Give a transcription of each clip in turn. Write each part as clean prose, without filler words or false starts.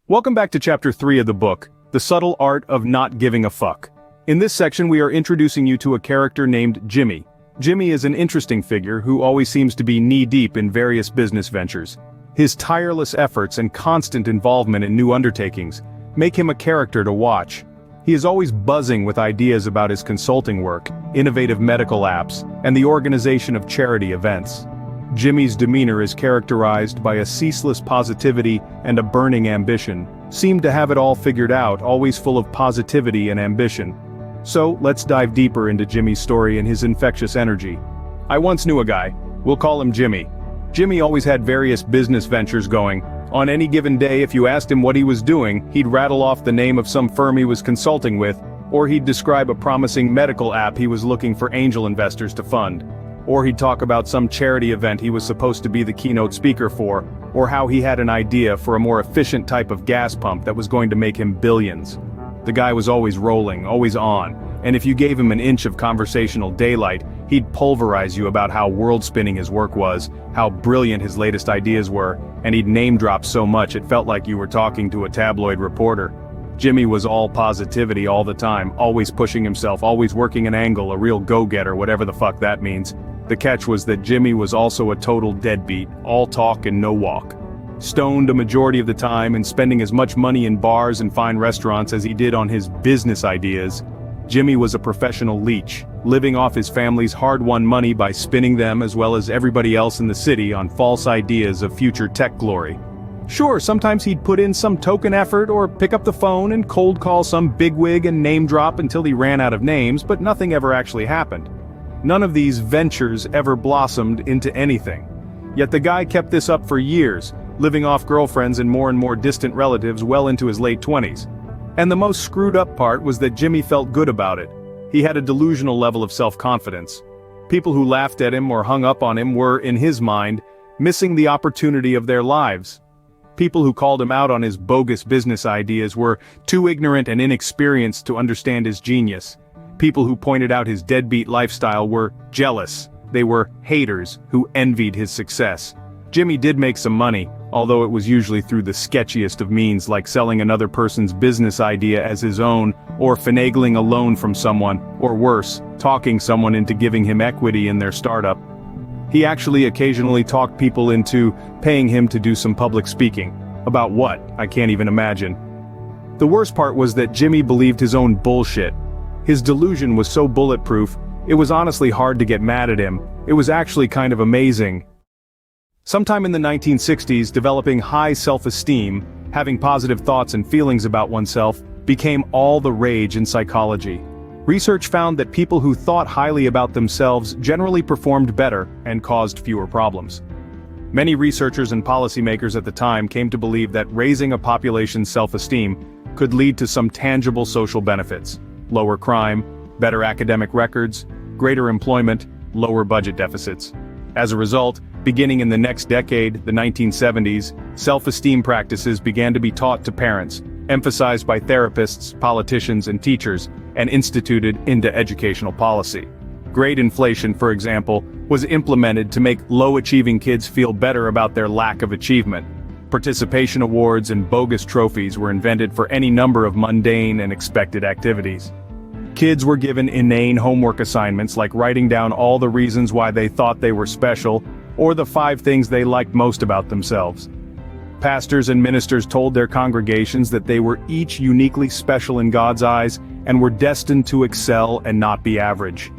Welcome back to Chapter 3 of the book, The Subtle Art of Not Giving a Fuck. In this section we are introducing you to a character named Jimmy. Jimmy is an interesting figure who always seems to be knee-deep in various business ventures. His tireless efforts and constant involvement in new undertakings make him a character to watch. He is always buzzing with ideas about his consulting work, innovative medical apps, and the organization of charity events. Jimmy's demeanor is characterized by a ceaseless positivity and a burning ambition. Seemed to have it all figured out, always full of positivity and ambition. So, let's dive deeper into Jimmy's story and his infectious energy. I once knew a guy. We'll call him Jimmy. Jimmy always had various business ventures going. On any given day, if you asked him what he was doing, he'd rattle off the name of some firm he was consulting with, or he'd describe a promising medical app he was looking for angel investors to fund. Or he'd talk about some charity event he was supposed to be the keynote speaker for, or how he had an idea for a more efficient type of gas pump that was going to make him billions. The guy was always rolling, always on, and if you gave him an inch of conversational daylight, he'd pulverize you about how world-spinning his work was, how brilliant his latest ideas were, and he'd name-drop so much it felt like you were talking to a tabloid reporter. Jimmy was all positivity all the time, always pushing himself, always working an angle, a real go-getter, whatever the fuck that means. The catch was that Jimmy was also a total deadbeat, all talk and no walk. Stoned a majority of the time and spending as much money in bars and fine restaurants as he did on his business ideas, Jimmy was a professional leech, living off his family's hard-won money by spinning them as well as everybody else in the city on false ideas of future tech glory. Sure, sometimes he'd put in some token effort or pick up the phone and cold call some bigwig and name drop until he ran out of names, but nothing ever actually happened. None of these ventures ever blossomed into anything. Yet the guy kept this up for years, living off girlfriends and more distant relatives well into his late 20s. And the most screwed up part was that Jimmy felt good about it. He had a delusional level of self-confidence. People who laughed at him or hung up on him were, in his mind, missing the opportunity of their lives. People who called him out on his bogus business ideas were too ignorant and inexperienced to understand his genius. People who pointed out his deadbeat lifestyle were jealous. They were haters who envied his success. Jimmy did make some money, although it was usually through the sketchiest of means, like selling another person's business idea as his own, or finagling a loan from someone, or worse, talking someone into giving him equity in their startup. He actually occasionally talked people into paying him to do some public speaking. About what? I can't even imagine. The worst part was that Jimmy believed his own bullshit. His delusion was so bulletproof, it was honestly hard to get mad at him. It was actually kind of amazing. Sometime in the 1960s, developing high self-esteem, having positive thoughts and feelings about oneself, became all the rage in psychology. Research found that people who thought highly about themselves generally performed better and caused fewer problems. Many researchers and policymakers at the time came to believe that raising a population's self-esteem could lead to some tangible social benefits. Lower crime, better academic records, greater employment, lower budget deficits. As a result, beginning in the next decade, the 1970s, self-esteem practices began to be taught to parents, emphasized by therapists, politicians, and teachers, and instituted into educational policy. Grade inflation, for example, was implemented to make low-achieving kids feel better about their lack of achievement. Participation awards and bogus trophies were invented for any number of mundane and expected activities. Kids were given inane homework assignments like writing down all the reasons why they thought they were special, or the 5 things they liked most about themselves. Pastors and ministers told their congregations that they were each uniquely special in God's eyes and were destined to excel and not be average.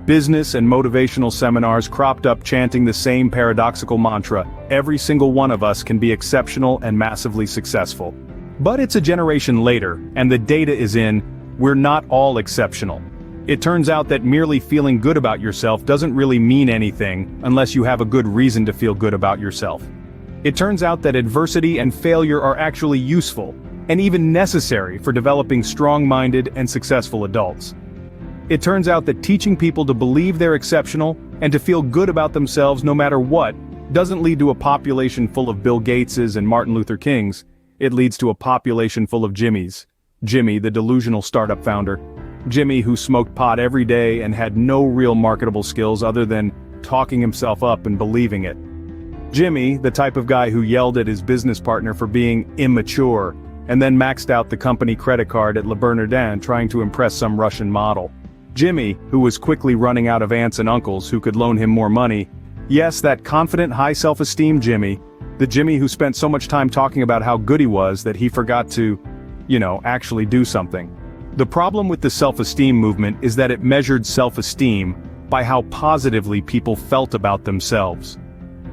Business and motivational seminars cropped up chanting the same paradoxical mantra: every single one of us can be exceptional and massively successful. But it's a generation later, and the data is in, we're not all exceptional. It turns out that merely feeling good about yourself doesn't really mean anything unless you have a good reason to feel good about yourself. It turns out that adversity and failure are actually useful, and even necessary for developing strong-minded and successful adults. It turns out that teaching people to believe they're exceptional and to feel good about themselves no matter what doesn't lead to a population full of Bill Gateses and Martin Luther Kings. It leads to a population full of Jimmys. Jimmy, the delusional startup founder. Jimmy, who smoked pot every day and had no real marketable skills other than talking himself up and believing it. Jimmy, the type of guy who yelled at his business partner for being immature, and then maxed out the company credit card at Le Bernardin trying to impress some Russian model. Jimmy, who was quickly running out of aunts and uncles who could loan him more money. Yes, that confident, high self-esteem Jimmy. The Jimmy who spent so much time talking about how good he was that he forgot to, actually do something. The problem with the self-esteem movement is that it measured self-esteem by how positively people felt about themselves.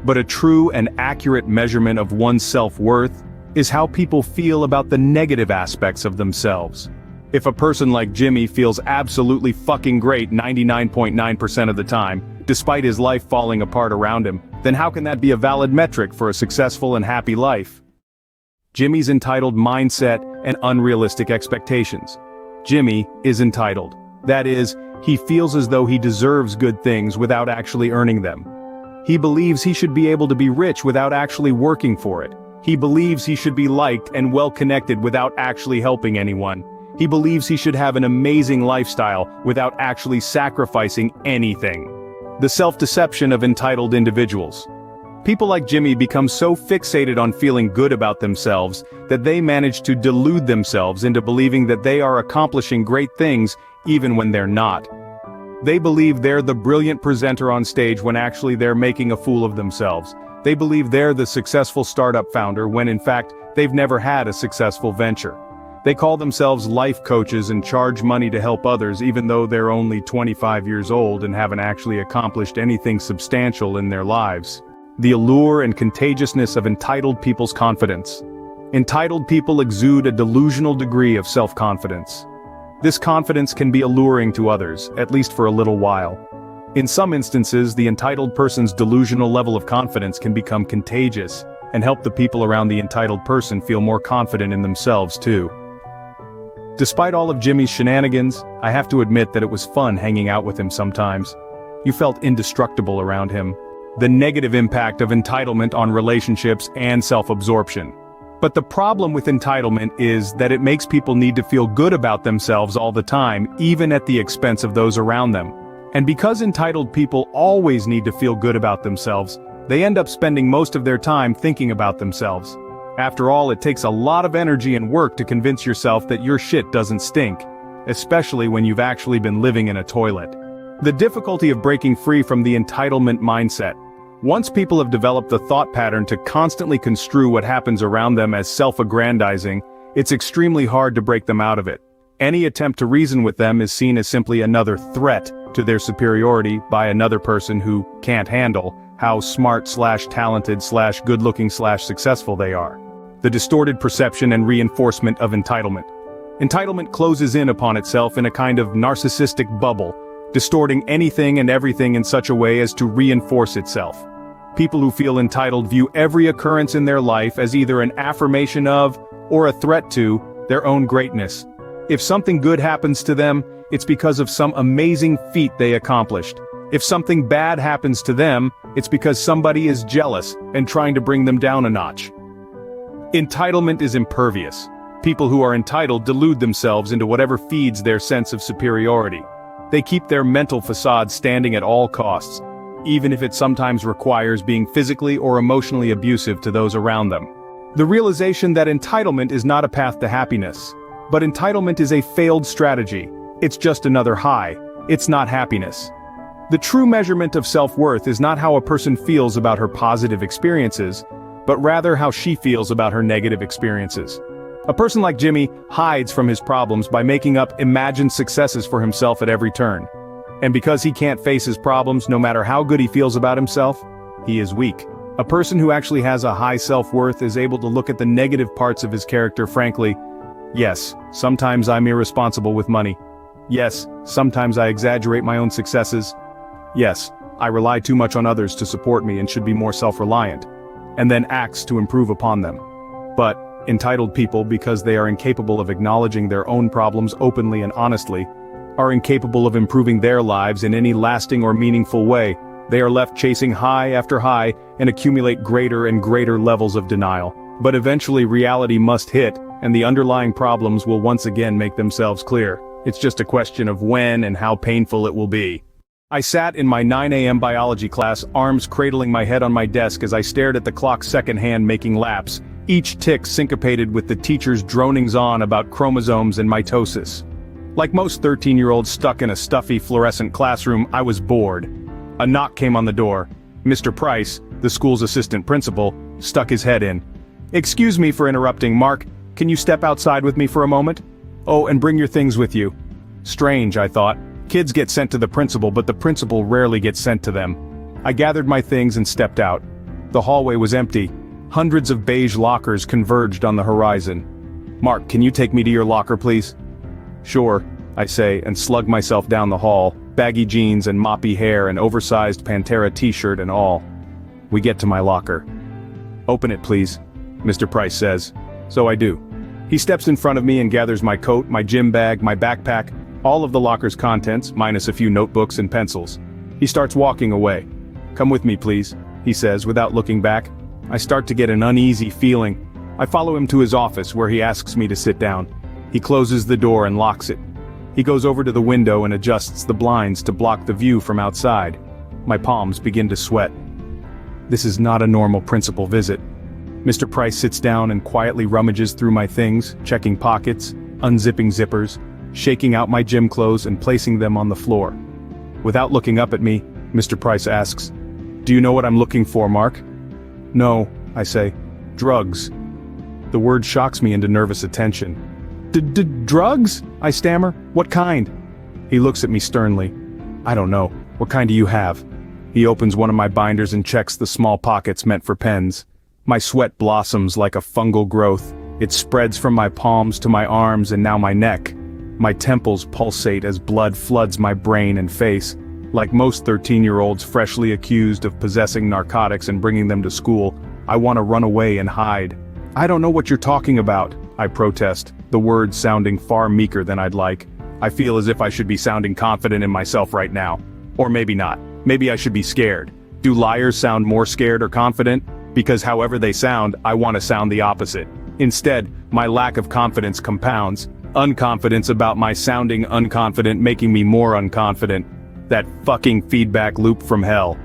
But a true and accurate measurement of one's self-worth is how people feel about the negative aspects of themselves. If a person like Jimmy feels absolutely fucking great 99.9% of the time, despite his life falling apart around him, then how can that be a valid metric for a successful and happy life? Jimmy's entitled mindset and unrealistic expectations. Jimmy is entitled. That is, he feels as though he deserves good things without actually earning them. He believes he should be able to be rich without actually working for it. He believes he should be liked and well-connected without actually helping anyone. He believes he should have an amazing lifestyle without actually sacrificing anything. The self-deception of entitled individuals. People like Jimmy become so fixated on feeling good about themselves that they manage to delude themselves into believing that they are accomplishing great things even when they're not. They believe they're the brilliant presenter on stage when actually they're making a fool of themselves. They believe they're the successful startup founder when in fact they've never had a successful venture. They call themselves life coaches and charge money to help others even though they're only 25 years old and haven't actually accomplished anything substantial in their lives. The allure and contagiousness of entitled people's confidence. Entitled people exude a delusional degree of self-confidence. This confidence can be alluring to others, at least for a little while. In some instances, the entitled person's delusional level of confidence can become contagious, and help the people around the entitled person feel more confident in themselves too. Despite all of Jimmy's shenanigans, I have to admit that it was fun hanging out with him sometimes. You felt indestructible around him. The negative impact of entitlement on relationships and self-absorption. But the problem with entitlement is that it makes people need to feel good about themselves all the time, even at the expense of those around them. And because entitled people always need to feel good about themselves, they end up spending most of their time thinking about themselves. After all, it takes a lot of energy and work to convince yourself that your shit doesn't stink, especially when you've actually been living in a toilet. The difficulty of breaking free from the entitlement mindset. Once people have developed the thought pattern to constantly construe what happens around them as self-aggrandizing, it's extremely hard to break them out of it. Any attempt to reason with them is seen as simply another threat to their superiority by another person who can't handle how smart/talented/good-looking/successful they are. The distorted perception and reinforcement of entitlement. Entitlement closes in upon itself in a kind of narcissistic bubble, distorting anything and everything in such a way as to reinforce itself. People who feel entitled view every occurrence in their life as either an affirmation of, or a threat to, their own greatness. If something good happens to them, it's because of some amazing feat they accomplished. If something bad happens to them, it's because somebody is jealous and trying to bring them down a notch. Entitlement is impervious. People who are entitled delude themselves into whatever feeds their sense of superiority. They keep their mental facade standing at all costs, even if it sometimes requires being physically or emotionally abusive to those around them. The realization that entitlement is not a path to happiness. But entitlement is a failed strategy. It's just another high. It's not happiness. The true measurement of self-worth is not how a person feels about her positive experiences, but rather how she feels about her negative experiences. A person like Jimmy hides from his problems by making up imagined successes for himself at every turn. And because he can't face his problems no matter how good he feels about himself, he is weak. A person who actually has a high self-worth is able to look at the negative parts of his character frankly. Yes, sometimes I'm irresponsible with money. Yes, sometimes I exaggerate my own successes. Yes, I rely too much on others to support me and should be more self-reliant. And then acts to improve upon them. But entitled people, because they are incapable of acknowledging their own problems openly and honestly, are incapable of improving their lives in any lasting or meaningful way. They are left chasing high after high and accumulate greater and greater levels of denial. But eventually reality must hit, and the underlying problems will once again make themselves clear. It's just a question of when and how painful it will be. I sat in my 9 a.m. biology class, arms cradling my head on my desk as I stared at the clock's second hand making laps, each tick syncopated with the teacher's dronings on about chromosomes and mitosis. Like most 13-year-olds stuck in a stuffy fluorescent classroom, I was bored. A knock came on the door. Mr. Price, the school's assistant principal, stuck his head in. "Excuse me for interrupting, Mark. Can you step outside with me for a moment? Oh, and bring your things with you." Strange, I thought. Kids get sent to the principal, but the principal rarely gets sent to them. I gathered my things and stepped out. The hallway was empty. Hundreds of beige lockers converged on the horizon. "Mark, can you take me to your locker, please?" "Sure," I say, and slug myself down the hall, baggy jeans and moppy hair and oversized Pantera t-shirt and all. We get to my locker. "Open it, please," Mr. Price says. So I do. He steps in front of me and gathers my coat, my gym bag, my backpack, all of the locker's contents, minus a few notebooks and pencils. He starts walking away. "Come with me, please," he says without looking back. I start to get an uneasy feeling. I follow him to his office where he asks me to sit down. He closes the door and locks it. He goes over to the window and adjusts the blinds to block the view from outside. My palms begin to sweat. This is not a normal principal visit. Mr. Price sits down and quietly rummages through my things, checking pockets, unzipping zippers, shaking out my gym clothes and placing them on the floor. Without looking up at me, Mr. Price asks, "Do you know what I'm looking for, Mark?" "No," I say. "Drugs." The word shocks me into nervous attention. Drugs?" I stammer. "What kind?" He looks at me sternly. "I don't know. What kind do you have?" He opens one of my binders and checks the small pockets meant for pens. My sweat blossoms like a fungal growth. It spreads from my palms to my arms and now my neck. My temples pulsate as blood floods my brain and face. Like most 13-year-olds freshly accused of possessing narcotics and bringing them to school, I want to run away and hide. "I don't know what you're talking about," I protest, the words sounding far meeker than I'd like. I feel as if I should be sounding confident in myself right now. Or maybe not. Maybe I should be scared. Do liars sound more scared or confident? Because however they sound, I want to sound the opposite. Instead, my lack of confidence compounds. Unconfidence about my sounding unconfident making me more unconfident. That fucking feedback loop from hell.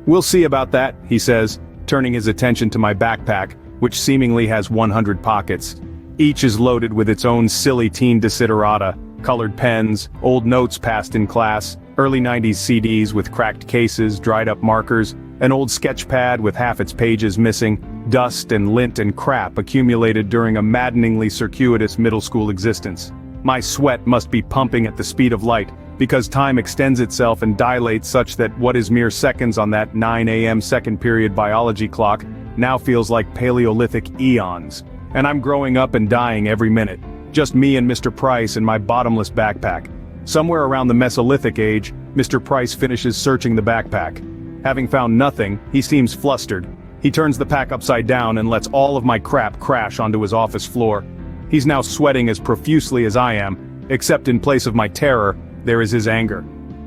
"We'll see about that," he says, turning his attention to my backpack, which seemingly has 100 pockets. Each is loaded with its own silly teen desiderata, colored pens, old notes passed in class, early 90s CDs with cracked cases, dried up markers, an old sketch pad with half its pages missing, dust and lint and crap accumulated during a maddeningly circuitous middle school existence. My sweat must be pumping at the speed of light, because time extends itself and dilates such that what is mere seconds on that 9 a.m. second period biology clock now feels like Paleolithic eons. And I'm growing up and dying every minute. Just me and Mr. Price and my bottomless backpack. Somewhere around the Mesolithic age, Mr. Price finishes searching the backpack. Having found nothing, he seems flustered. He turns the pack upside down and lets all of my crap crash onto his office floor. He's now sweating as profusely as I am, except in place of my terror, there is his anger.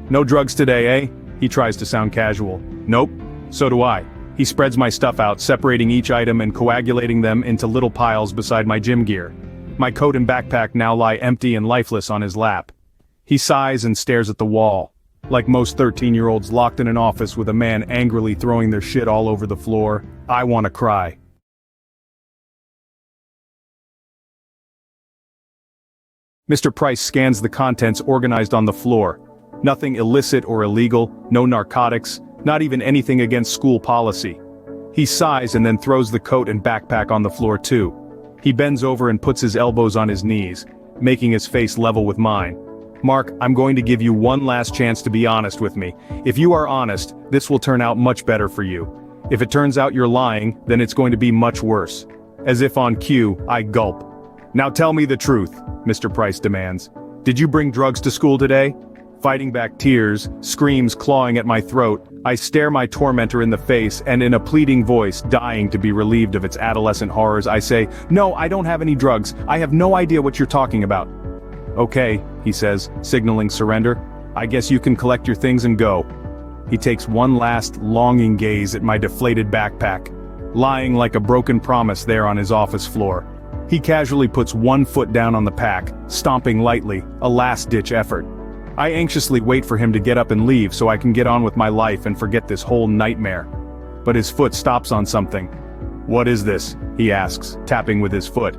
"No drugs today, eh?" He tries to sound casual. "Nope. So do I." He spreads my stuff out, separating each item and coagulating them into little piles beside my gym gear. My coat and backpack now lie empty and lifeless on his lap. He sighs and stares at the wall. Like most 13-year-olds locked in an office with a man angrily throwing their shit all over the floor, I want to cry. Mr. Price scans the contents organized on the floor. Nothing illicit or illegal, no narcotics, not even anything against school policy. He sighs and then throws the coat and backpack on the floor too. He bends over and puts his elbows on his knees, making his face level with mine. "Mark, I'm going to give you one last chance to be honest with me. If you are honest, this will turn out much better for you. If it turns out you're lying, then it's going to be much worse." As if on cue, I gulp. "Now tell me the truth," Mr. Price demands. "Did you bring drugs to school today?" Fighting back tears, screams clawing at my throat, I stare my tormentor in the face and in a pleading voice, dying to be relieved of its adolescent horrors, I say, "No, I don't have any drugs. I have no idea what you're talking about." "Okay," he says, signaling surrender. "I guess you can collect your things and go." He takes one last, longing gaze at my deflated backpack, lying like a broken promise there on his office floor. He casually puts one foot down on the pack, stomping lightly, a last-ditch effort. I anxiously wait for him to get up and leave so I can get on with my life and forget this whole nightmare. But his foot stops on something. "What is this?" he asks, tapping with his foot.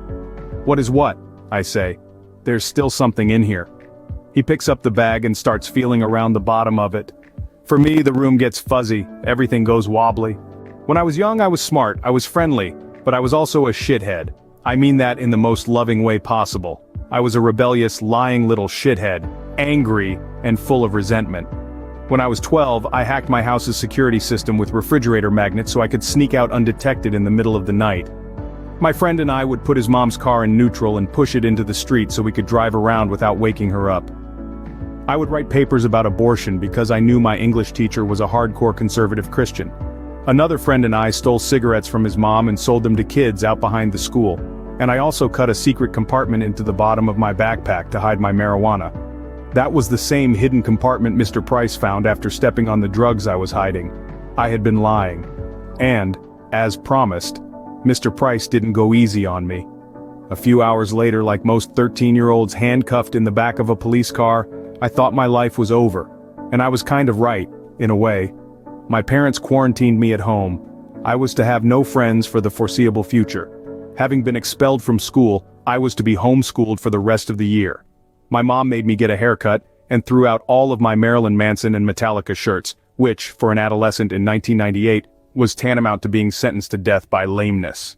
"What is what?" I say. "There's still something in here." He picks up the bag and starts feeling around the bottom of it. For me, the room gets fuzzy, everything goes wobbly. When I was young, I was smart, I was friendly, but I was also a shithead. I mean that in the most loving way possible. I was a rebellious, lying little shithead, angry, and full of resentment. When I was 12, I hacked my house's security system with refrigerator magnets so I could sneak out undetected in the middle of the night. My friend and I would put his mom's car in neutral and push it into the street so we could drive around without waking her up. I would write papers about abortion because I knew my English teacher was a hardcore conservative Christian. Another friend and I stole cigarettes from his mom and sold them to kids out behind the school. And I also cut a secret compartment into the bottom of my backpack to hide my marijuana. That was the same hidden compartment Mr. Price found after stepping on the drugs I was hiding. I had been lying. And, as promised, Mr. Price didn't go easy on me. A few hours later, like most 13-year-olds handcuffed in the back of a police car, I thought my life was over. And I was kind of right, in a way. My parents quarantined me at home. I was to have no friends for the foreseeable future. Having been expelled from school, I was to be homeschooled for the rest of the year. My mom made me get a haircut, and threw out all of my Marilyn Manson and Metallica shirts, which, for an adolescent in 1998, was tantamount to being sentenced to death by lameness.